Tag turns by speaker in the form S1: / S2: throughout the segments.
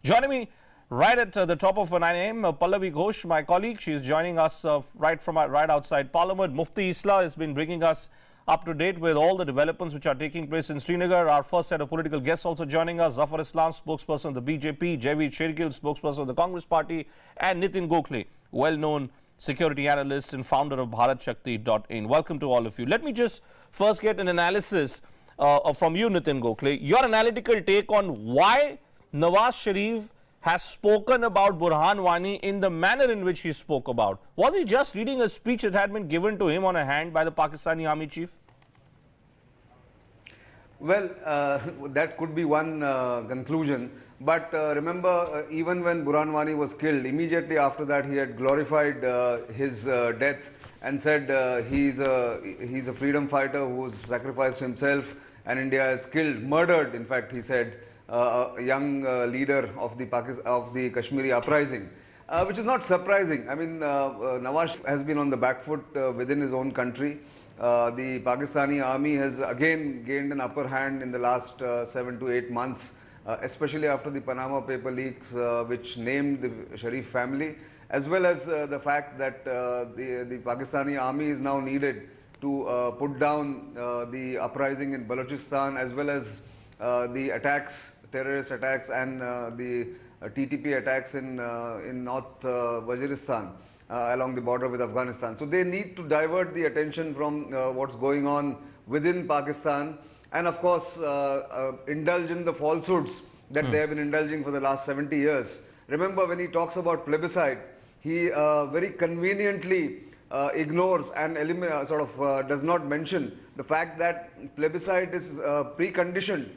S1: Joining me right at the top of 9 a.m., Pallavi Ghosh, my colleague. She is joining us right outside Parliament. Mufti Islah has been bringing us up to date with all the developments which are taking place in Srinagar. Our first set of political guests also joining us: Zafar Islam, spokesperson of the BJP; Javeed Shergill, spokesperson of the Congress Party; and Nitin Gokhale, well-known security analyst and founder of BharatShakti.in. Welcome to all of you. Let me just first get an analysis from you, Nitin Gokhale. Your analytical take on why Nawaz Sharif has spoken about Burhan Wani in the manner in which he spoke about. Was he just reading a speech that had been given to him on a hand by the Pakistani army chief?
S2: Well, that could be one conclusion. But remember, even when Burhan Wani was killed, immediately after that he had glorified his death and said he's a freedom fighter who's sacrificed himself and India has killed, murdered, in fact, he said, a young leader of the Kashmiri uprising, which is not surprising. I mean, Nawaz has been on the back foot within his own country. The Pakistani army has again gained an upper hand in the last 7 to 8 months, especially after the Panama paper leaks, which named the Sharif family, as well as the fact that the Pakistani army is now needed to put down the uprising in Balochistan, as well as the attacks, terrorist attacks, and the TTP attacks in North Waziristan along the border with Afghanistan. So they need to divert the attention from what's going on within Pakistan, and of course indulge in the falsehoods that they have been indulging for the last 70 years. Remember, when he talks about plebiscite, he very conveniently ignores and does not mention the fact that plebiscite is preconditioned.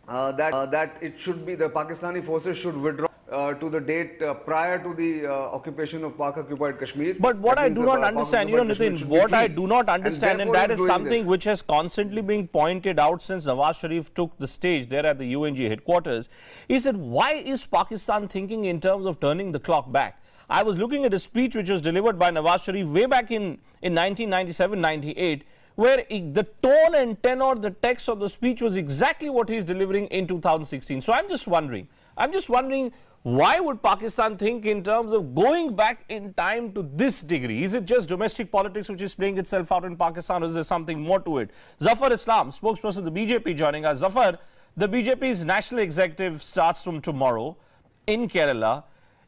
S2: That it should be, the Pakistani forces should withdraw to the date prior to the occupation of Pak-occupied Kashmir.
S1: But what I do not understand, Nitin, what I do not understand, and that is something which has constantly been pointed out since Nawaz Sharif took the stage there at the UNG headquarters, is that why is Pakistan thinking in terms of turning the clock back? I was looking at a speech which was delivered by Nawaz Sharif way back in 1997-98, where the tone and tenor, the text of the speech was exactly what he is delivering in 2016. So I'm just wondering, why would Pakistan think in terms of going back in time to this degree? Is it just domestic politics which is playing itself out in Pakistan, or is there something more to it? Zafar Islam, spokesperson of the BJP, joining us. Zafar, the BJP's national executive starts from tomorrow in Kerala.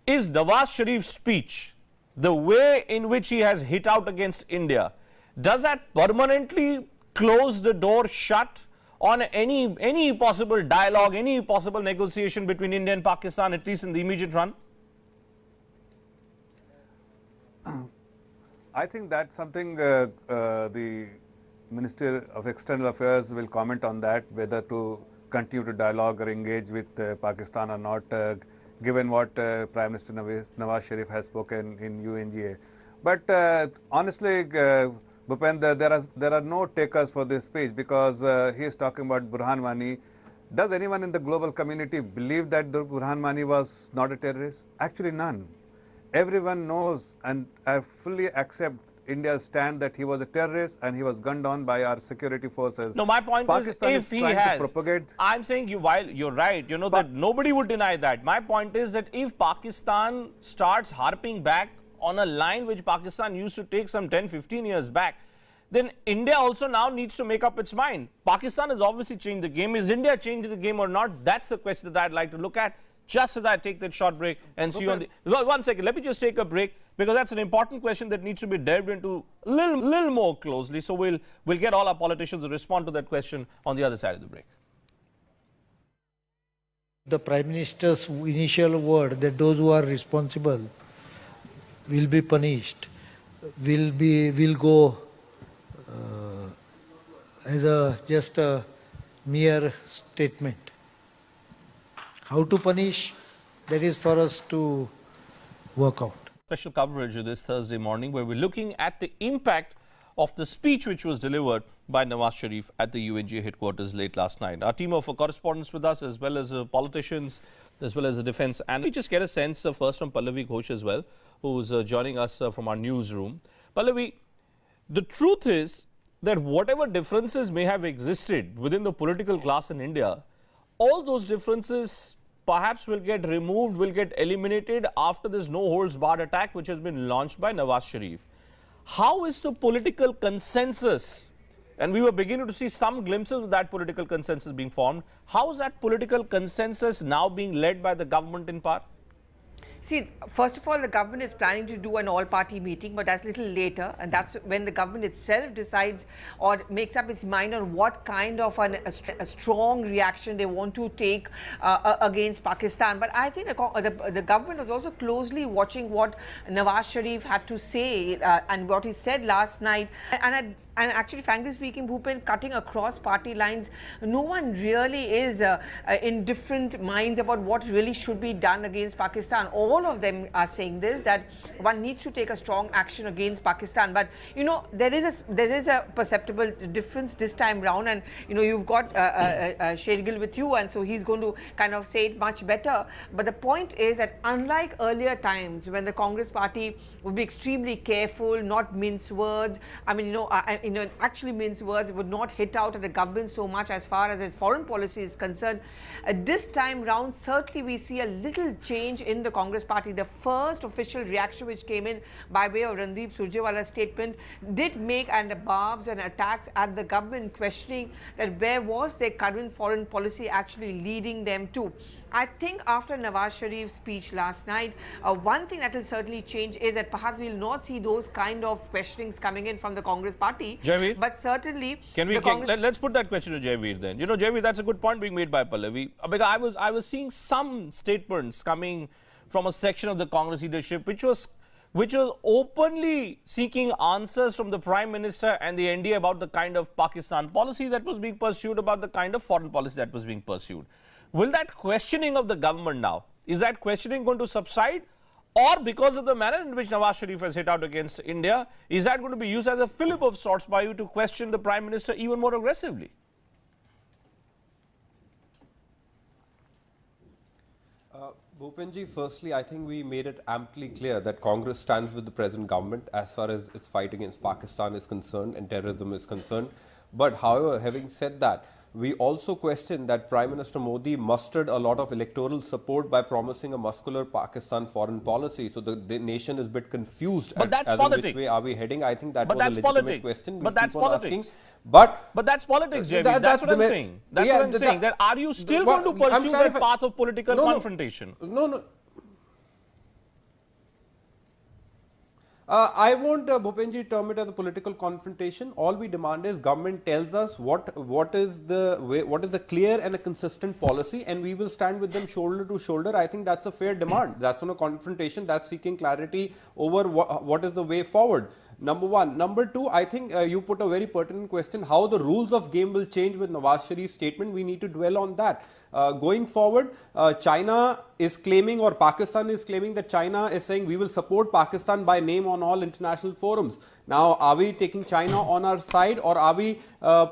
S1: Is Nawaz Sharif's speech, the way in which he has hit out against India, does that permanently close the door shut on any possible dialogue, any possible negotiation between India and Pakistan, at least in the immediate run?
S3: I think that's something the Minister of External Affairs will comment on, that whether to continue to dialogue or engage with Pakistan or not, given what Prime Minister Nawaz Sharif has spoken in UNGA. But honestly, Bhupender, there are no takers for this speech, because he is talking about Burhan Wani. Does anyone in the global community believe that Burhan Wani was not a terrorist? Actually, none. Everyone knows and fully accept India's stand that he was a terrorist and he was gunned on by our security forces.
S1: No, my point
S3: Pakistan
S1: is, if he has, I'm saying while you're right, that nobody would deny that. My point is that if Pakistan starts harping back on a line which Pakistan used to take some 10-15 years back, then India also now needs to make up its mind. Pakistan has obviously changed the game. Is India changing the game or not? That's the question that I'd like to look at, just as I take that short break and see you on the... Well, 1 second, let me just take a break, because that's an important question that needs to be delved into a little more closely. So we'll get all our politicians to respond to that question on the other side of the break.
S4: The Prime Minister's initial word that those who are responsible will be punished, will go as just a mere statement. How to punish, that is for us to work out.
S1: Special coverage this Thursday morning, where we're looking at the impact of the speech which was delivered by Nawaz Sharif at the UNG headquarters late last night. Our team of correspondents with us, as well as politicians, as well as the defense. And we just get a sense first from Pallavi Ghosh as well, who's joining us from our newsroom. Pallavi, the truth is that whatever differences may have existed within the political class in India, all those differences perhaps will get removed, will get eliminated after this no-holds-barred attack which has been launched by Nawaz Sharif. How is the political consensus, and we were beginning to see some glimpses of that political consensus being formed, how is that political consensus now being led by the government in power?
S5: See, first of all, the government is planning to do an all-party meeting, but that's a little later, and that's when the government itself decides or makes up its mind on what kind of a strong reaction they want to take against Pakistan. But I think the government was also closely watching what Nawaz Sharif had to say and what he said last night, and actually, frankly speaking, Bhupen, cutting across party lines, no one really is in different minds about what really should be done against Pakistan. All of them are saying this, that one needs to take a strong action against Pakistan. But, you know, there is a perceptible difference this time round. And, you know, you've got Shergill with you, and so he's going to kind of say it much better. But the point is that unlike earlier times when the Congress party would be extremely careful, not mince words, I mean, actually mince words, would not hit out at the government so much as far as its foreign policy is concerned. This time round, certainly we see a little change in the Congress party. The first official reaction which came in by way of Randeep Surjewala's statement did make barbs and attacks at the government, questioning that where was their current foreign policy actually leading them to. I think after Nawaz Sharif's speech last night, one thing that will certainly change is that perhaps we will not see those kind of questionings coming in from the Congress party.
S1: Jaiveer,
S5: but certainly,
S1: let's put that question to Jaiveer then. You know, Jaiveer, that's a good point being made by Pallavi. Because I was seeing some statements coming from a section of the Congress leadership which was openly seeking answers from the Prime Minister and the NDA about the kind of Pakistan policy that was being pursued, about the kind of foreign policy that was being pursued. Will that questioning of the government now, is that questioning going to subside? Or because of the manner in which Nawaz Sharif has hit out against India, is that going to be used as a fillip of sorts by you to question the Prime Minister even more aggressively?
S6: Bhupenji, firstly, I think we made it amply clear that Congress stands with the present government as far as its fight against Pakistan is concerned and terrorism is concerned. But however, having said that, we also question that Prime Minister Modi mustered a lot of electoral support by promising a muscular Pakistan foreign policy. So the nation is a bit confused
S1: as to which
S6: way are we heading. I think that was a legitimate question.
S1: But that's politics.
S6: But
S1: that's politics, Jaiveer. That's what I'm saying. That's what I'm saying. That are you still going to pursue that path of political confrontation?
S6: No. I won't, Bhupenji, term it as a political confrontation. All we demand is government tells us what is the clear and a consistent policy, and we will stand with them shoulder to shoulder. I think that's a fair demand. That's not a confrontation. That's seeking clarity over what is the way forward. Number one. Number two, I think you put a very pertinent question, how the rules of game will change with Nawaz Sharif's statement. We need to dwell on that. Going forward, China is claiming, or Pakistan is claiming, that China is saying we will support Pakistan by name on all international forums. Now, are we taking China on our side, or are we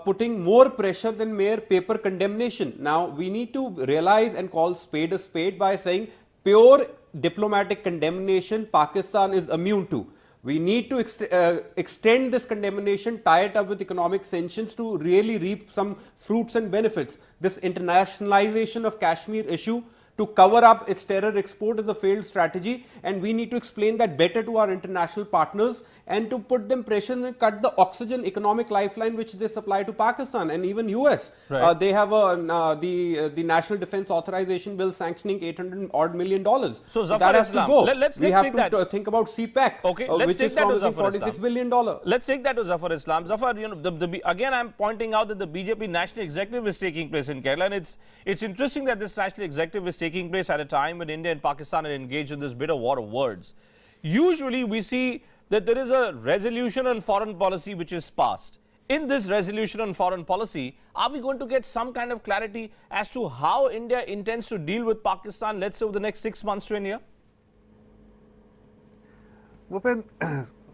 S6: putting more pressure than mere paper condemnation? Now, we need to realize and call spade a spade by saying pure diplomatic condemnation Pakistan is immune to. We need to extend this condemnation, tie it up with economic sanctions to really reap some fruits and benefits. This internationalization of Kashmir issue to cover up its terror export is a failed strategy, and we need to explain that better to our international partners and to put them pressure and cut the oxygen economic lifeline which they supply to Pakistan and even US. Right. They have the National Defense Authorization Bill sanctioning $800 million.
S1: So
S6: that has to go.
S1: We
S6: have to think about CPEC, which is promising $46 billion.
S1: Let's take that to Zafar Islam. Zafar, you know, again, I'm pointing out that the BJP National Executive is taking place in Kerala, and it's interesting that this National Executive is taking place at a time when India and Pakistan are engaged in this bitter war of words. Usually we see that there is a resolution on foreign policy which is passed. In this resolution on foreign policy, are we going to get some kind of clarity as to how India intends to deal with Pakistan, let's say, over the next 6 months to a year?
S3: Bhupen,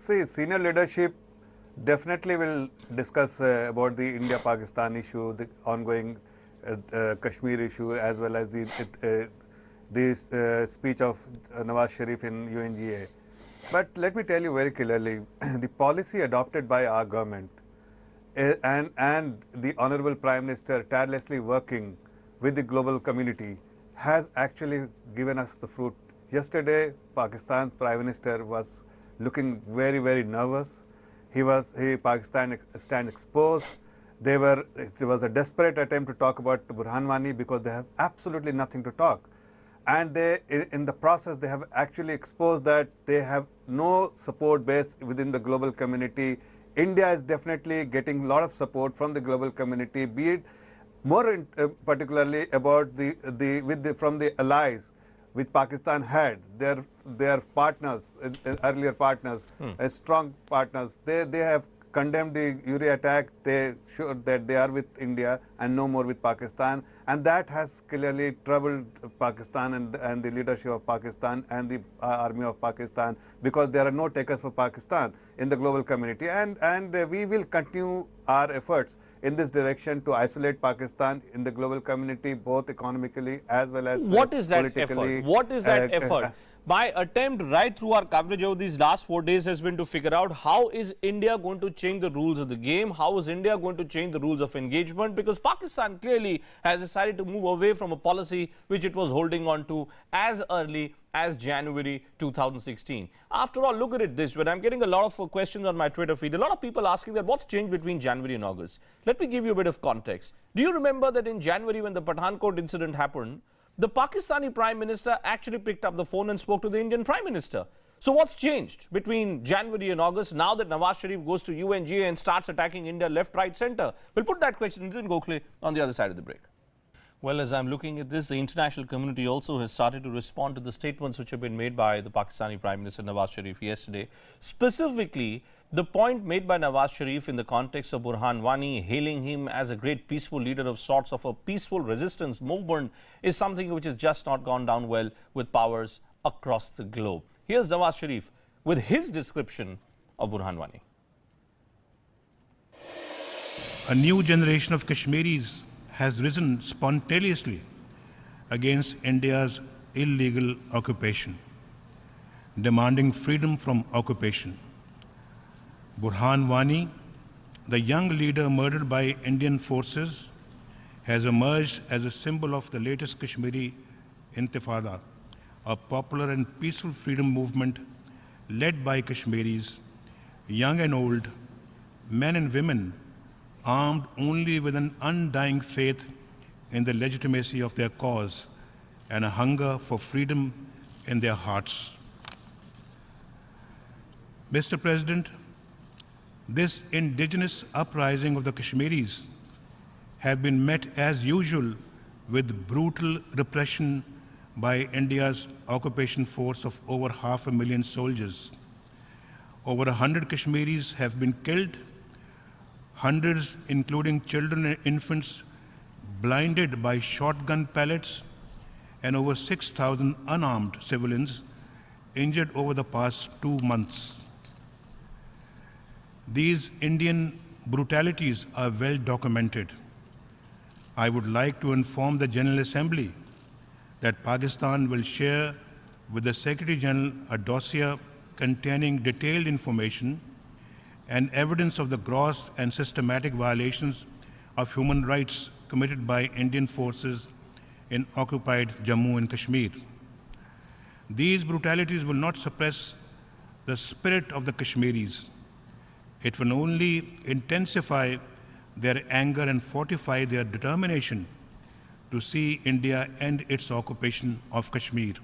S3: see, senior leadership definitely will discuss about the India-Pakistan issue, the ongoing Kashmir issue, as well as the speech of Nawaz Sharif in UNGA. But let me tell you very clearly, the policy adopted by our government and the Honorable Prime Minister tirelessly working with the global community has actually given us the fruit. Yesterday, Pakistan's Prime Minister was looking very, very nervous. Pakistan stand exposed. There was a desperate attempt to talk about Burhan Wani because they have absolutely nothing to talk. And in the process, they have actually exposed that they have no support base within the global community. India is definitely getting a lot of support from the global community, be it more particularly about from the allies which Pakistan had, their partners, earlier partners, strong partners. They have condemned the Uri attack. They showed that they are with India and no more with Pakistan, and that has clearly troubled Pakistan and the leadership of Pakistan and the army of Pakistan, because there are no takers for Pakistan in the global community, and we will continue our efforts in this direction to isolate Pakistan in the global community, both economically as well as
S1: what is that
S3: politically.
S1: effort? What is that effort? My attempt right through our coverage over these last 4 days has been to figure out how is India going to change the rules of the game? How is India going to change the rules of engagement? Because Pakistan clearly has decided to move away from a policy which it was holding on to as early as January 2016. After all, look at it this way. I'm getting a lot of questions on my Twitter feed. A lot of people asking that what's changed between January and August. Let me give you a bit of context. Do you remember that in January when the Pathankot incident happened, the Pakistani Prime Minister actually picked up the phone and spoke to the Indian Prime Minister? So what's changed between January and August now that Nawaz Sharif goes to UNGA and starts attacking India left, right, center? We'll put that question to Nitin Gokhale on the other side of the break. Well, as I'm looking at this, the international community also has started to respond to the statements which have been made by the Pakistani Prime Minister Nawaz Sharif yesterday. Specifically, the point made by Nawaz Sharif in the context of Burhan Wani, hailing him as a great peaceful leader of sorts of a peaceful resistance movement, is something which has just not gone down well with powers across the globe. Here's Nawaz Sharif with his description of Burhan Wani.
S7: A new generation of Kashmiris has risen spontaneously against India's illegal occupation, demanding freedom from occupation. Burhan Wani, the young leader murdered by Indian forces, has emerged as a symbol of the latest Kashmiri Intifada, a popular and peaceful freedom movement led by Kashmiris, young and old, men and women, armed only with an undying faith in the legitimacy of their cause and a hunger for freedom in their hearts. Mr. President, this indigenous uprising of the Kashmiris have been met as usual with brutal repression by India's occupation force of over 500,000 soldiers. Over 100 Kashmiris have been killed, hundreds, including children and infants, blinded by shotgun pellets, and over 6,000 unarmed civilians injured over the past 2 months. These Indian brutalities are well documented. I would like to inform the General Assembly that Pakistan will share with the Secretary General a dossier containing detailed information and evidence of the gross and systematic violations of human rights committed by Indian forces in occupied Jammu and Kashmir. These brutalities will not suppress the spirit of the Kashmiris. It will only intensify their anger and fortify their determination to see India end its occupation of Kashmir.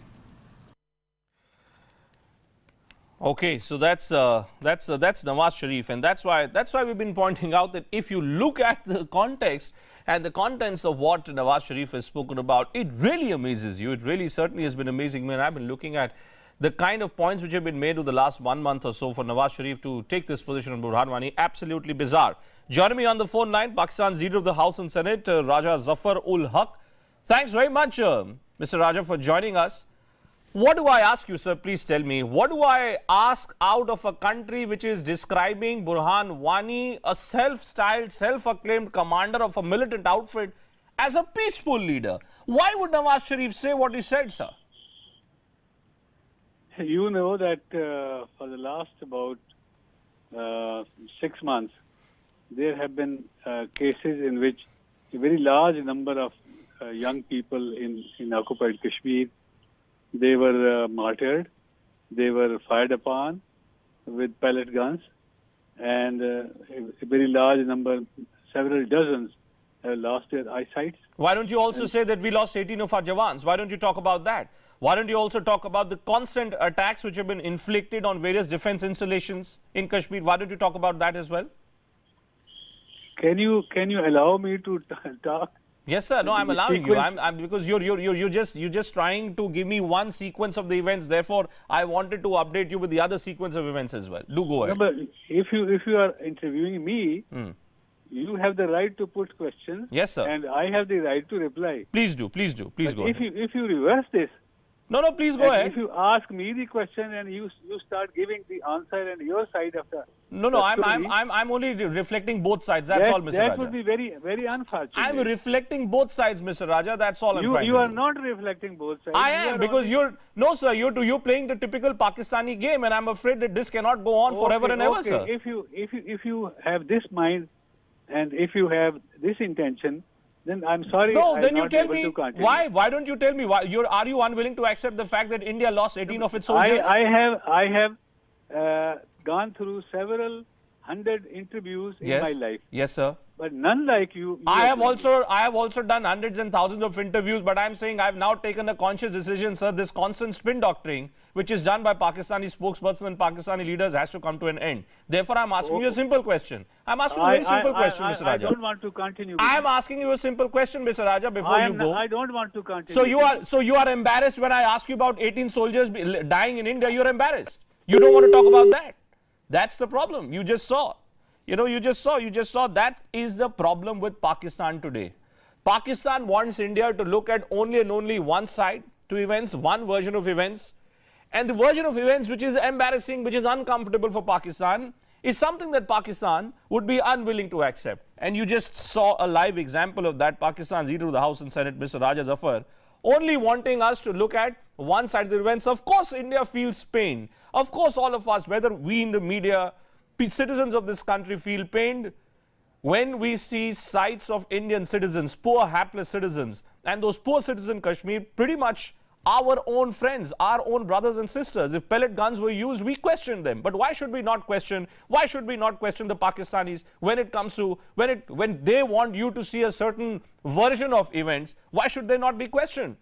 S1: Okay, so that's Nawaz Sharif, and that's why we've been pointing out that if you look at the context and the contents of what Nawaz Sharif has spoken about, it really amazes you. It really certainly has been amazing. I mean, I've been looking at the kind of points which have been made over the last 1 month or so for Nawaz Sharif to take this position on Burhan Wani. Absolutely bizarre. Joining me on the phone line, Pakistan's Leader of the House and Senate, Raja Zafar ul Haq. Thanks very much, Mr. Raja, for joining us. What do I ask you, sir? Please tell me. What do I ask out of a country which is describing Burhan Wani, a self-styled, self-acclaimed commander of a militant outfit, as a peaceful leader? Why would Nawaz Sharif say what he said, sir?
S8: You know that for the last about 6 months, there have been cases in which a very large number of young people in occupied Kashmir. They were martyred. They were fired upon with pellet guns, and a very large number, several dozens, have lost their eyesight.
S1: Why don't you also say that we lost 18 of our Jawans? Why don't you talk about that? Why don't you also talk about the constant attacks which have been inflicted on various defense installations in Kashmir? Why don't you talk about that as well?
S8: Can you allow me to talk?
S1: Yes, sir. No, I'm allowing you. Because you're just trying to give me one sequence of the events. Therefore, I wanted to update you with the other sequence of events as well. Do go ahead.
S8: No, but if you are interviewing me, you have the right to put questions.
S1: Yes, sir.
S8: And I have the right to reply.
S1: Please do. Please do. Please go ahead.
S8: If you reverse this.
S1: No, please go ahead.
S8: If you ask me the question and you start giving the answer and your side of the
S1: I'm only reflecting both sides. That's all, Mr. Raja.
S8: That would be very, very unfortunate.
S1: I'm reflecting both sides, Mr. Raja. That's all I'm trying to do.
S8: You are not reflecting both sides.
S1: I am, because you're playing the typical Pakistani game, and I'm afraid that this cannot go on forever and ever, sir.
S8: If you have this mind and if you have this intention, then I'm sorry.
S1: No, then you tell me why. Why don't you tell me why? Are you unwilling to accept the fact that India lost 18 of its soldiers?
S8: I have gone through several hundred interviews in my life.
S1: Yes, sir.
S8: But none like you.
S1: I have also done hundreds and thousands of interviews, but I'm saying I've now taken a conscious decision, sir. This constant spin doctoring, which is done by Pakistani spokesperson and Pakistani leaders, has to come to an end. Therefore, I'm asking you a simple question. I'm asking you a very simple question, Mr. Raja.
S8: I don't want to continue.
S1: I'm asking you a simple question, Mr. Raja, before you go.
S8: I don't want to continue.
S1: So you are embarrassed when I ask you about 18 soldiers dying in India. You're embarrassed. You don't want to talk about that. That's the problem. You just saw. You just saw that is the problem with Pakistan today. Pakistan wants India to look at only and only one side to events, one version of events. And the version of events which is embarrassing, which is uncomfortable for Pakistan, is something that Pakistan would be unwilling to accept. And you just saw a live example of that. Pakistan's Leader of the House and Senate, Mr. Raja Zafar, only wanting us to look at one side of the events. Of course, India feels pain. Of course, all of us, whether we in the media, citizens of this country, feel pained when we see sights of Indian citizens, poor hapless citizens, and those poor citizens in Kashmir, pretty much our own friends, our own brothers and sisters. If pellet guns were used, we question them. But why should we not question? Why should we not question the Pakistanis when it comes to when they want you to see a certain version of events? Why should they not be questioned?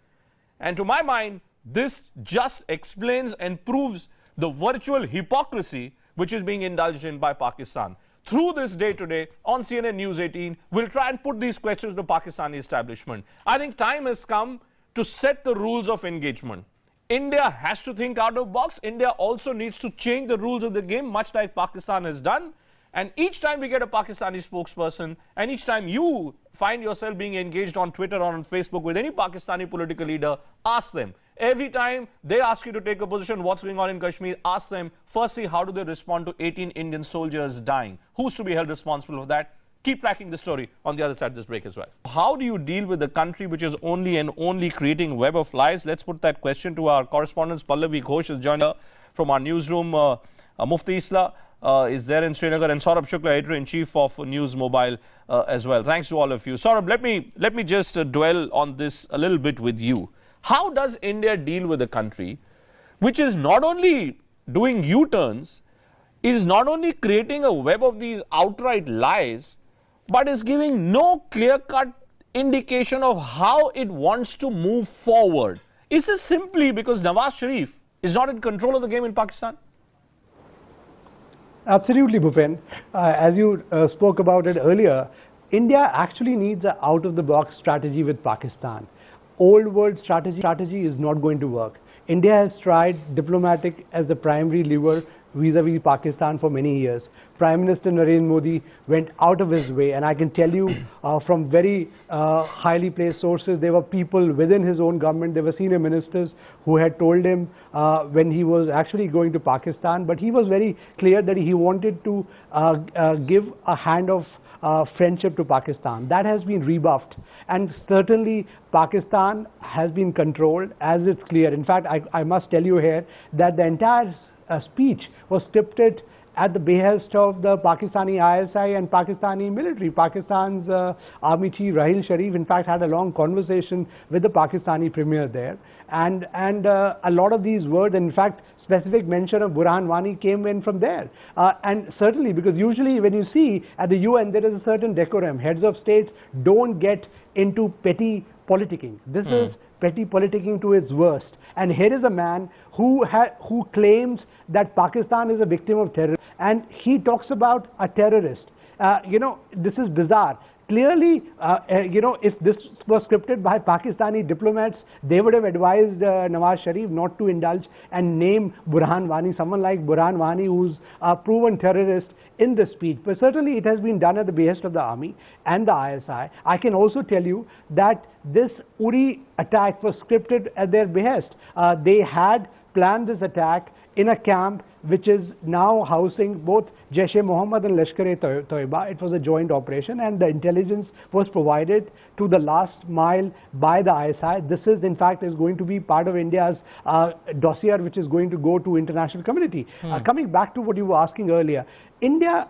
S1: And to my mind, this just explains and proves the virtual hypocrisy which is being indulged in by Pakistan. Through this day today on CNN News 18, we'll try and put these questions to the Pakistani establishment. I think time has come to set the rules of engagement. India has to think out of the box. India also needs to change the rules of the game, much like Pakistan has done. And each time we get a Pakistani spokesperson, and each time you find yourself being engaged on Twitter or on Facebook with any Pakistani political leader, ask them. Every time they ask you to take a position, what's going on in Kashmir, ask them, firstly, how do they respond to 18 Indian soldiers dying? Who's to be held responsible for that? Keep tracking the story on the other side of this break as well. How do you deal with a country which is only creating a web of lies? Let's put that question to our correspondents. Pallavi Ghosh is joined from our newsroom. Mufti Isla is there in Srinagar, and Saurabh Shukla, editor-in-chief of News Mobile as well. Thanks to all of you. Saurabh, let me just dwell on this a little bit with you. How does India deal with a country which is not only doing U-turns, is not only creating a web of these outright lies, but is giving no clear-cut indication of how it wants to move forward? Is this simply because Nawaz Sharif is not in control of the game in Pakistan?
S9: Absolutely, Bhupen. As you spoke about it earlier, India actually needs an out-of-the-box strategy with Pakistan. Old world strategy is not going to work. India has tried diplomatic as the primary lever vis-a-vis Pakistan for many years. Prime Minister Narendra Modi went out of his way, and I can tell you from very highly placed sources, there were people within his own government, there were senior ministers who had told him when he was actually going to Pakistan, but he was very clear that he wanted to give a hand of friendship to Pakistan. That has been rebuffed, and certainly Pakistan has been controlled, as it's clear. In fact, I must tell you here that the entire speech was scripted at the behest of the Pakistani ISI and Pakistani military. Pakistan's army chief Raheel Sharif, in fact, had a long conversation with the Pakistani premier there, and a lot of these words, in fact, specific mention of Burhan Wani came in from there. And certainly, because usually when you see at the UN, there is a certain decorum. Heads of states don't get into petty politicking. This is petty politicking to its worst. And here is a man who claims that Pakistan is a victim of terror, and he talks about a terrorist. You know, this is bizarre. Clearly, you know, if this was scripted by Pakistani diplomats, they would have advised Nawaz Sharif not to indulge and name Burhan Wani, someone like Burhan Wani, who's a proven terrorist, in the speech. But certainly it has been done at the behest of the army and the ISI. I can also tell you that this Uri attack was scripted at their behest. They had planned this attack in a camp which is now housing both Jaish-e-Mohammed and Lashkar-e-Toiba. It was a joint operation, and the intelligence was provided to the last mile by the ISI. This is, in fact, is going to be part of India's dossier, which is going to go to international community. Coming back to what you were asking earlier, India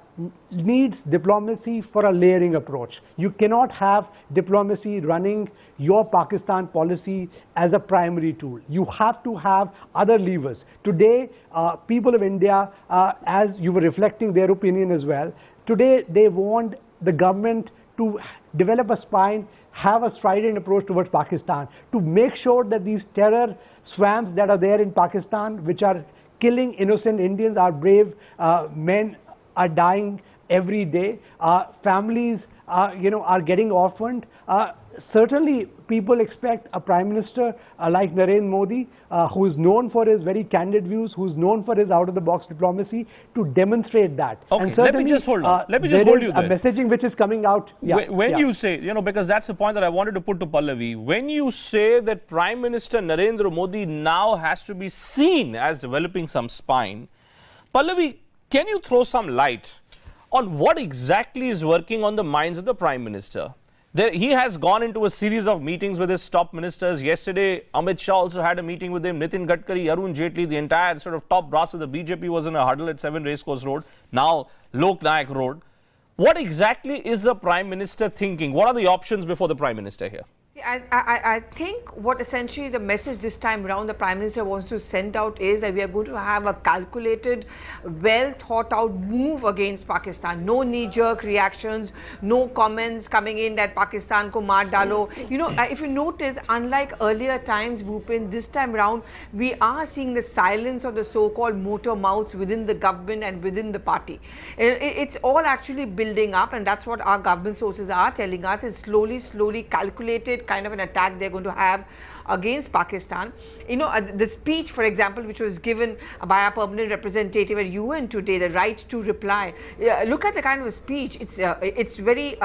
S9: needs diplomacy for a layering approach. You cannot have diplomacy running your Pakistan policy as a primary tool. You have to have other levers. Today, people of India, as you were reflecting their opinion as well, today they want the government to develop a spine, have a strident approach towards Pakistan, to make sure that these terror swamps that are there in Pakistan, which are killing innocent Indians, our brave men are dying every day. Families, you know, are getting orphaned. Certainly, people expect a Prime Minister like Narendra Modi, who is known for his very candid views, who is known for his out-of-the-box diplomacy, to demonstrate that.
S1: Okay, let me just hold on. Let me just hold you there.
S9: A messaging which is coming out.
S1: When you say, you know, because that's the point that I wanted to put to Pallavi, when you say that Prime Minister Narendra Modi now has to be seen as developing some spine, Pallavi, can you throw some light on what exactly is working on the minds of the Prime Minister? He has gone into a series of meetings with his top ministers. Yesterday, Amit Shah also had a meeting with him. Nitin Gadkari, Arun Jaitley, the entire sort of top brass of the BJP was in a huddle at 7 Racecourse Road, now Lok Nayak Road. What exactly is the Prime Minister thinking? What are the options before the Prime Minister here?
S5: I think what essentially the message this time around the Prime Minister wants to send out is that we are going to have a calculated, well thought out move against Pakistan. No knee-jerk reactions, no comments coming in that Pakistan ko maar dalo. You know, if you notice, unlike earlier times, Bhupin, this time around, we are seeing the silence of the so-called motor mouths within the government and within the party. It's all actually building up, and that's what our government sources are telling us. It's slowly calculated kind of an attack they're going to have against Pakistan. You know, the speech, for example, which was given by our permanent representative at UN today, the right to reply. Look at the kind of a speech. It's very,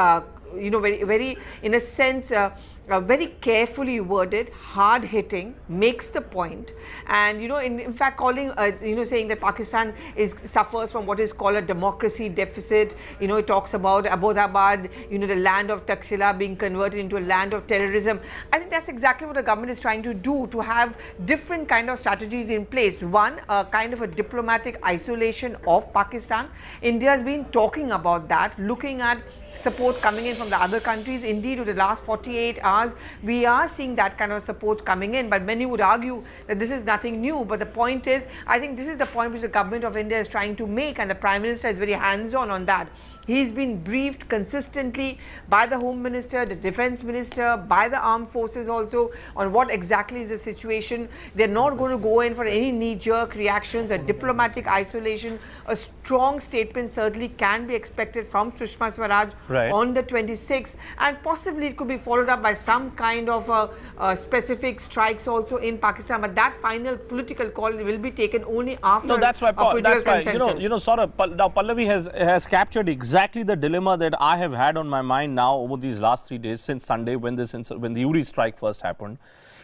S5: you know, very, in a sense, very carefully worded, hard hitting, makes the point, and you know, in fact, calling, you know, saying that Pakistan suffers from what is called a democracy deficit. You know, it talks about Abbottabad, you know, the land of Taxila being converted into a land of terrorism. I think that's exactly what the government is trying to do, to have different kind of strategies in place. One, kind of a diplomatic isolation of Pakistan. India has been talking about that, looking at support coming in from the other countries. Indeed, over the last 48 hours, we are seeing that kind of support coming in. But many would argue that this is nothing new. But the point is, I think this is the point which the government of India is trying to make, and the Prime Minister is very hands-on on that. He's been briefed consistently by the Home Minister, the Defence Minister, by the Armed Forces also on what exactly is the situation. They're not going to go in for any knee-jerk reactions, a diplomatic isolation. A strong statement certainly can be expected from Sushma Swaraj on the 26th, and possibly it could be followed up by some kind of specific strikes also in Pakistan. But that final political call will be taken only after.
S1: No, that's why. You know, sort of. Now, Pallavi has captured exactly the dilemma that I have had on my mind now over these last 3 days since Sunday, when the Uri strike first happened.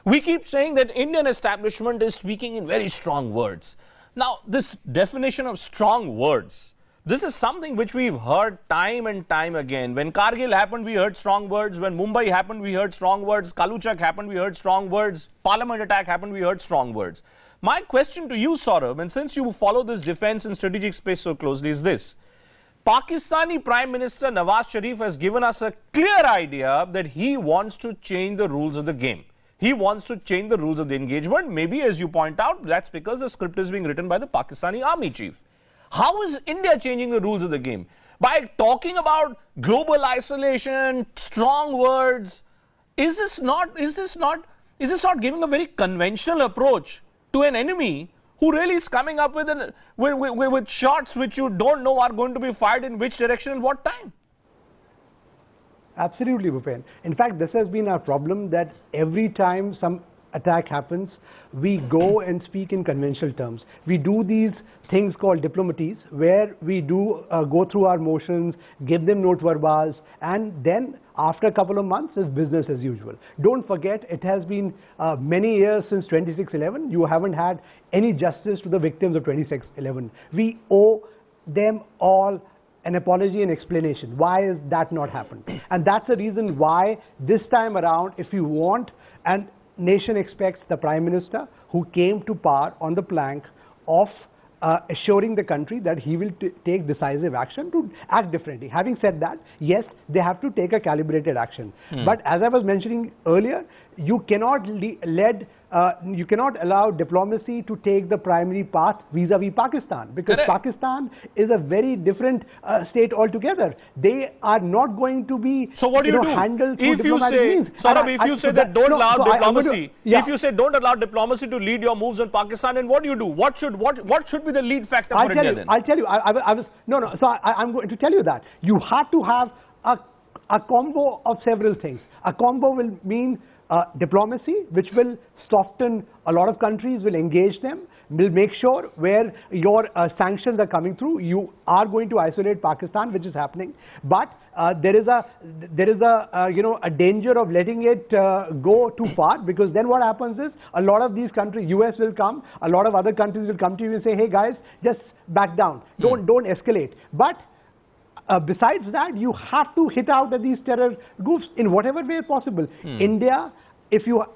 S1: We keep saying that Indian establishment is speaking in very strong words. Now, this definition of strong words, this is something which we've heard time and time again. When Kargil happened, we heard strong words. When Mumbai happened, we heard strong words. Kaluchak happened, we heard strong words. Parliament attack happened, we heard strong words. My question to you, Saurabh, and since you follow this defense and strategic space so closely, is this. Pakistani Prime Minister Nawaz Sharif has given us a clear idea that he wants to change the rules of the game. He wants to change the rules of the engagement. Maybe, as you point out, that's because the script is being written by the Pakistani army chief. How is India changing the rules of the game? By talking about global isolation, strong words. Is this not giving a very conventional approach to an enemy who really is coming up with shots which you don't know are going to be fired in which direction and what time?
S9: Absolutely, Bhupen. In fact, this has been our problem, that every time some attack happens, we go and speak in conventional terms. We do these things called diplomacies, where we do go through our motions, give them note verbals, and then after a couple of months is business as usual. Don't forget, it has been many years since 26/11. You haven't had any justice to the victims of 26/11. We owe them all an apology and explanation. Why is that not happened? And that's the reason why this time around, if you want, and nation expects the Prime Minister who came to power on the plank of assuring the country that he will take decisive action to act differently. Having said that, yes, they have to take a calibrated action. But as I was mentioning earlier, you cannot you cannot allow diplomacy to take the primary path vis-a-vis Pakistan, because
S1: Correct.
S9: Pakistan is a very different state altogether. They are not going to be
S1: So what do you do?
S9: handled through
S1: If you
S9: diplomatic
S1: say,
S9: means.
S1: Saurabh, if you say that don't allow diplomacy,
S9: yeah.
S1: if you say don't allow diplomacy to lead your moves on Pakistan, then what do you do? What should be the lead factor for India then?
S9: I'll tell you. I was no. So I'm going to tell you that you have to have a combo of several things. A combo will mean diplomacy, which will soften a lot of countries, will engage them, will make sure where your sanctions are coming through, you are going to isolate Pakistan, which is happening. But there is a danger of letting it go too far, because then what happens is a lot of these countries, US will come, a lot of other countries will come to you and say, hey guys, just back down, don't escalate. But besides that, you have to hit out at these terror groups in whatever way possible. India,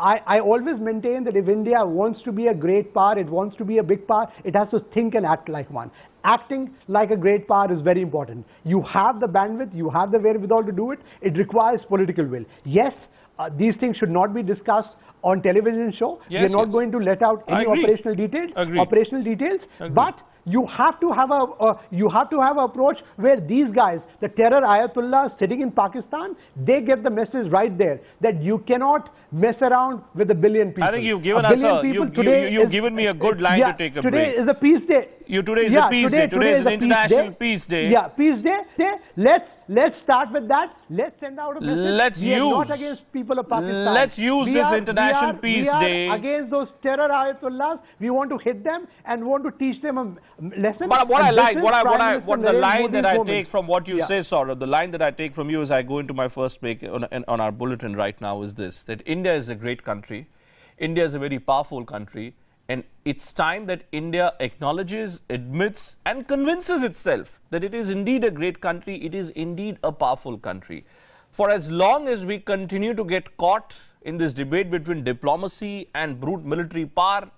S9: I always maintain that if India wants to be a great power, it wants to be a big power, it has to think and act like one. Acting like a great power is very important. You have the bandwidth, you have the wherewithal to do it. It requires political will. Yes, these things should not be discussed on television show.
S1: Yes,
S9: we are not going to let out any operational details. But you have to have an approach where these guys, the terror ayatollahs sitting in Pakistan, they get the message right there that you cannot mess around with a billion people.
S1: I think you've given you've given me a good line to take a break.
S9: Today is a peace day.
S1: Today is a peace day. Today is an international peace day.
S9: Yeah, peace day. Let's start with that. Let's send out a message. We are not against people of Pakistan.
S1: Let's use this international peace day.
S9: We are against those terror ayatollahs. We want to hit them and want to teach them a lesson.
S1: But what the line that I take from what you say, Saurabh, the line that I take from you as I go into my first break on our bulletin right now is this, that India is a great country. India is a very powerful country. And it's time that India acknowledges, admits, and convinces itself that it is indeed a great country, it is indeed a powerful country. For as long as we continue to get caught in this debate between diplomacy and brute military power,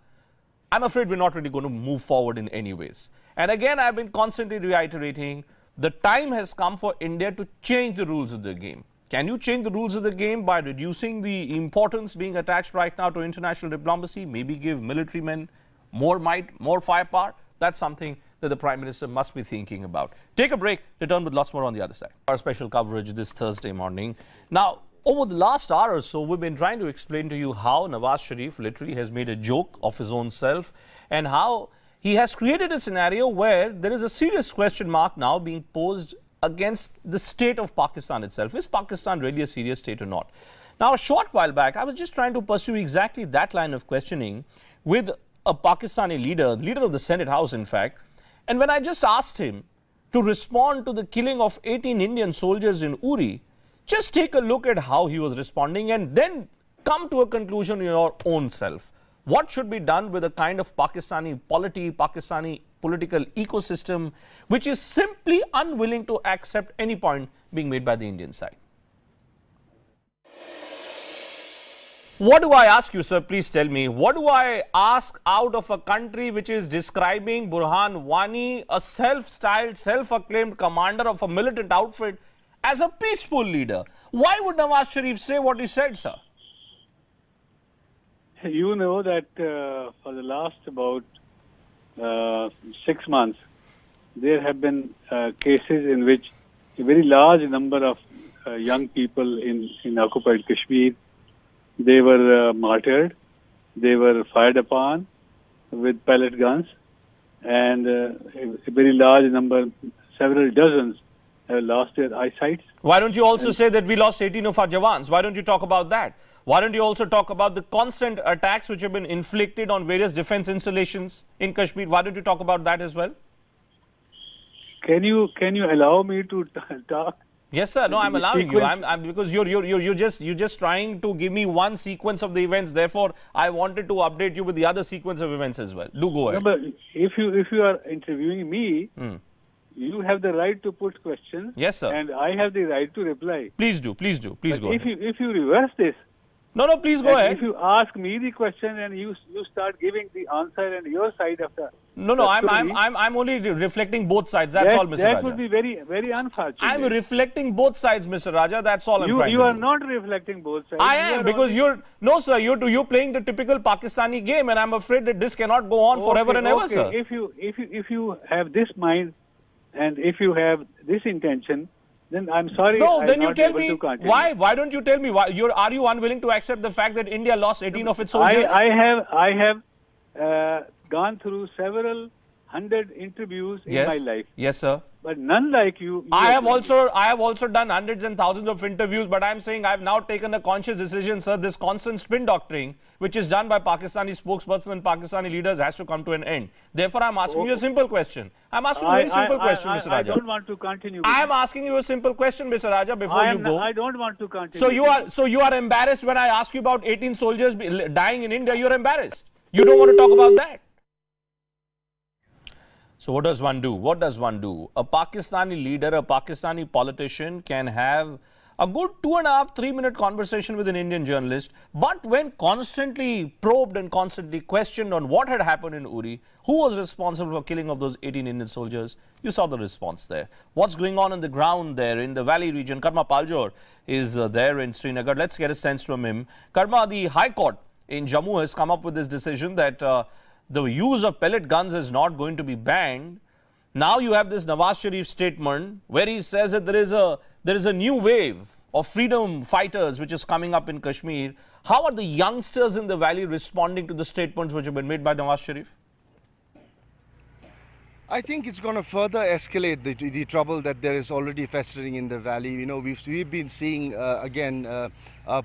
S1: I'm afraid we're not really going to move forward in any ways. And again, I've been constantly reiterating, the time has come for India to change the rules of the game. Can you change the rules of the game by reducing the importance being attached right now to international diplomacy? Maybe give military men more might, more firepower? That's something that the Prime Minister must be thinking about. Take a break, return with lots more on the other side. Our special coverage this Thursday morning. Now, over the last hour or so, we've been trying to explain to you how Nawaz Sharif literally has made a joke of his own self and how he has created a scenario where there is a serious question mark now being posed against the state of Pakistan itself. Is Pakistan really a serious state or not? Now, a short while back, I was just trying to pursue exactly that line of questioning with a Pakistani leader of the Senate House, in fact. And when I just asked him to respond to the killing of 18 Indian soldiers in Uri, just take a look at how he was responding and then come to a conclusion in your own self. What should be done with a kind of Pakistani polity, Pakistani political ecosystem, which is simply unwilling to accept any point being made by the Indian side? What do I ask you, sir? Please tell me. What do I ask out of a country which is describing Burhan Wani, a self-styled, self-acclaimed commander of a militant outfit, as a peaceful leader? Why would Nawaz Sharif say what he said, sir?
S8: You know that for the last about 6 months, there have been cases in which a very large number of young people in occupied Kashmir, they were martyred, they were fired upon with pellet guns, and a very large number, several dozens, have lost their eyesight.
S1: Why don't you also say that we lost 18 of our Jawans? Why don't you talk about that? Why don't you also talk about the constant attacks which have been inflicted on various defense installations in Kashmir? Why don't you talk about that as well?
S8: Can you allow me to talk?
S1: Yes, sir. No, I'm allowing you. Because you're just trying to give me one sequence of the events. Therefore, I wanted to update you with the other sequence of events as well. Do go ahead.
S8: No, but if you are interviewing me, you have the right to put questions.
S1: Yes, sir.
S8: And I have the right to reply.
S1: Please do. Please do. Please go ahead.
S8: If you reverse this.
S1: No, please go ahead.
S8: If you ask me the question and you start giving the answer and your side of the
S1: No, I'm only reflecting both sides. That's all, Mr. Raja.
S8: That would be very, very unfortunate.
S1: I'm reflecting both sides, Mr. Raja. That's all I'm trying to do.
S8: You are not reflecting both sides.
S1: I am, because no, sir, you're playing the typical Pakistani game, and I'm afraid that this cannot go on forever and ever, sir.
S8: If you have this mind and if you have this intention, then I'm sorry.
S1: No, then you tell me why. Why don't you tell me why? Are you unwilling to accept the fact that India lost 18 of its soldiers?
S8: I have gone through several hundred interviews in my life.
S1: Yes, sir.
S8: But none like you.
S1: I have also done hundreds and thousands of interviews, but I'm saying I've now taken a conscious decision, sir. This constant spin doctoring, which is done by Pakistani spokesperson and Pakistani leaders, has to come to an end. Therefore, I'm asking you a simple question. I'm asking you a very simple question, Mr. Raja.
S8: I don't want to continue.
S1: I'm asking you a simple question, Mr. Raja, before you go.
S8: I don't want to continue.
S1: So you are embarrassed when I ask you about 18 soldiers dying in India. You're embarrassed. You don't want to talk about that. So what does one do? What does one do? A Pakistani leader, a Pakistani politician can have a good 2.5, 3-minute conversation with an Indian journalist, but when constantly probed and constantly questioned on what had happened in Uri, who was responsible for killing of those 18 Indian soldiers, you saw the response there. What's going on the ground there in the valley region? Karma Paljor is there in Srinagar. Let's get a sense from him. Karma, the High Court in Jammu has come up with this decision that the use of pellet guns is not going to be banned. Now you have this Nawaz Sharif statement where he says that there is a new wave of freedom fighters which is coming up in Kashmir. How are the youngsters in the valley responding to the statements which have been made by Nawaz Sharif?
S10: I think it's going to further escalate the trouble that there is already festering in the valley. You know, we've been seeing again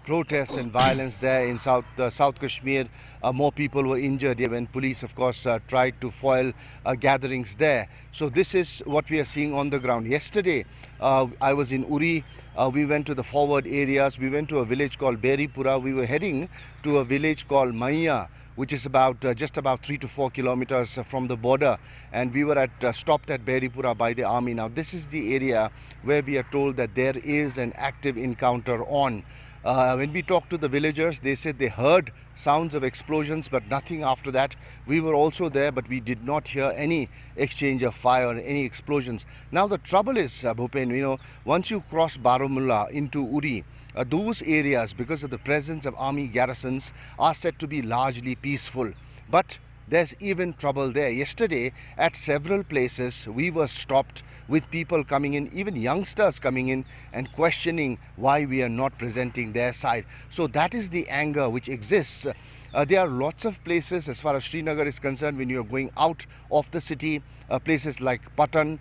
S10: protests and violence there in South Kashmir. More people were injured when police, of course, tried to foil gatherings there. So this is what we are seeing on the ground. Yesterday, I was in Uri. We went to the forward areas. We went to a village called Beripura. We were heading to a village called Maiya, which is about just about 3 to 4 kilometers from the border, and we were stopped at Beripura by the army. Now this is the area where we are told that there is an active encounter on. When we talked to the villagers, they said they heard sounds of explosions, but nothing after that. We were also there, but we did not hear any exchange of fire or any explosions. Now the trouble is, Bhupen, you know, once you cross Baramulla into Uri, those areas, because of the presence of army garrisons, are said to be largely peaceful. But there's even trouble there. Yesterday, at several places, we were stopped with people coming in, even youngsters coming in and questioning why we are not presenting their side. So that is the anger which exists. There are lots of places as far as Srinagar is concerned when you are going out of the city, places like Patan,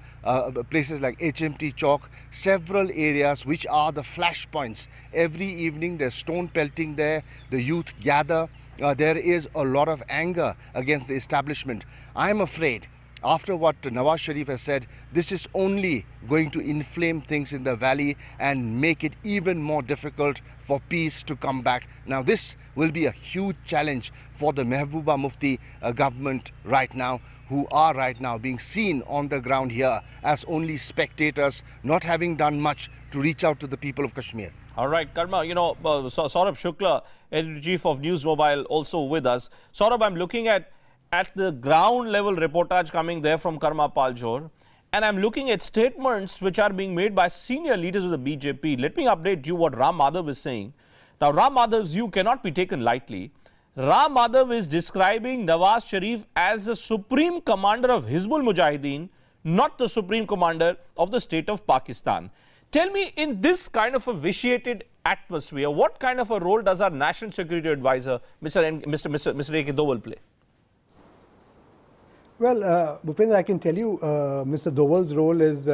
S10: places like HMT Chowk, several areas which are the flashpoints. Every evening there's stone pelting there, the youth gather. There is a lot of anger against the establishment. I'm afraid after what Nawaz Sharif has said, this is only going to inflame things in the valley and make it even more difficult for peace to come back. Now this will be a huge challenge for the Mehbooba Mufti government right now, who are right now being seen on the ground here as only spectators, not having done much to reach out to the people of Kashmir.
S1: All right, Karma, you know, Saurabh Shukla, editor-chief of News Mobile, also with us. Saurabh, I'm looking at the ground level reportage coming there from Karma Paljor, and I'm looking at statements which are being made by senior leaders of the BJP. Let me update you what Ram Madhav is saying. Now, Ram Madhav's view cannot be taken lightly. Ram Madhav is describing Nawaz Sharif as the supreme commander of Hizbul Mujahideen, not the supreme commander of the state of Pakistan. Tell me, in this kind of a vitiated atmosphere, what kind of a role does our National Security Advisor, Mr. A.K. Doval, play?
S9: Well, Bhupendra, I can tell you, Mr. Doval's role is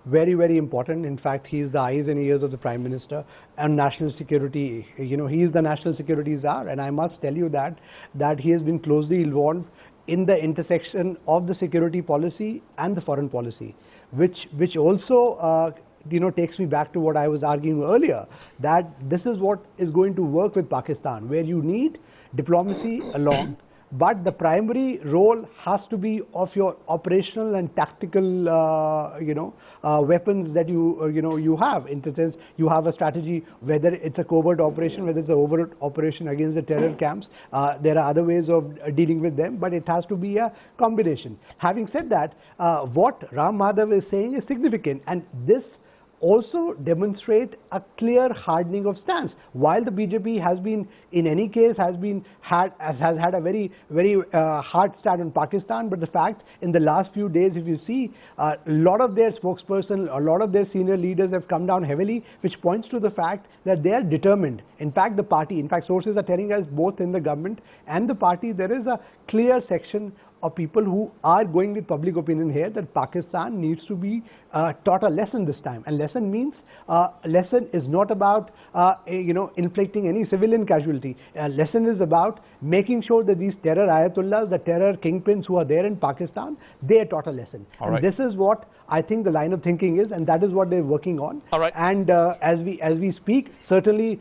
S9: very, very important. In fact, he is the eyes and ears of the Prime Minister and national security. You know, he is the national security czar, and I must tell you that he has been closely involved in the intersection of the security policy and the foreign policy, which also takes me back to what I was arguing earlier, that this is what is going to work with Pakistan, where you need diplomacy along. But the primary role has to be of your operational and tactical, weapons that you have. In the sense, you have a strategy, whether it's a covert operation, whether it's an overt operation against the terror camps. There are other ways of dealing with them, but it has to be a combination. Having said that, what Ram Madhav is saying is significant, and this also demonstrate a clear hardening of stance. While the BJP has been, in any case, has had a very, very hard stand on Pakistan, but the fact in the last few days, if you see, a lot of their spokesperson, a lot of their senior leaders have come down heavily, which points to the fact that they are determined. In fact, the party, sources are telling us both in the government and the party, there is a clear section of people who are going with public opinion here that Pakistan needs to be taught a lesson this time. And lesson means, lesson is not about inflicting any civilian casualty. Lesson is about making sure that these terror ayatollahs, the terror kingpins who are there in Pakistan, they are taught a lesson. And this is what I think the line of thinking is, and that is what they're working on. And as we speak, certainly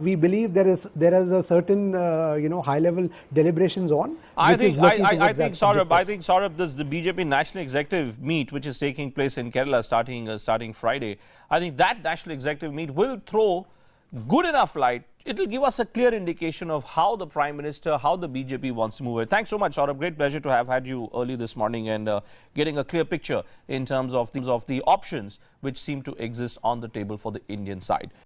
S9: we believe there is a certain high level deliberations on.
S1: I think Saurabh, the BJP National Executive meet, which is taking place in Kerala starting Friday, I think that National Executive meet will throw good enough light. It will give us a clear indication of how the Prime Minister, how the BJP wants to move it. Thanks so much, Saurabh. Great pleasure to have had you early this morning and getting a clear picture in terms of the options which seem to exist on the table for the Indian side.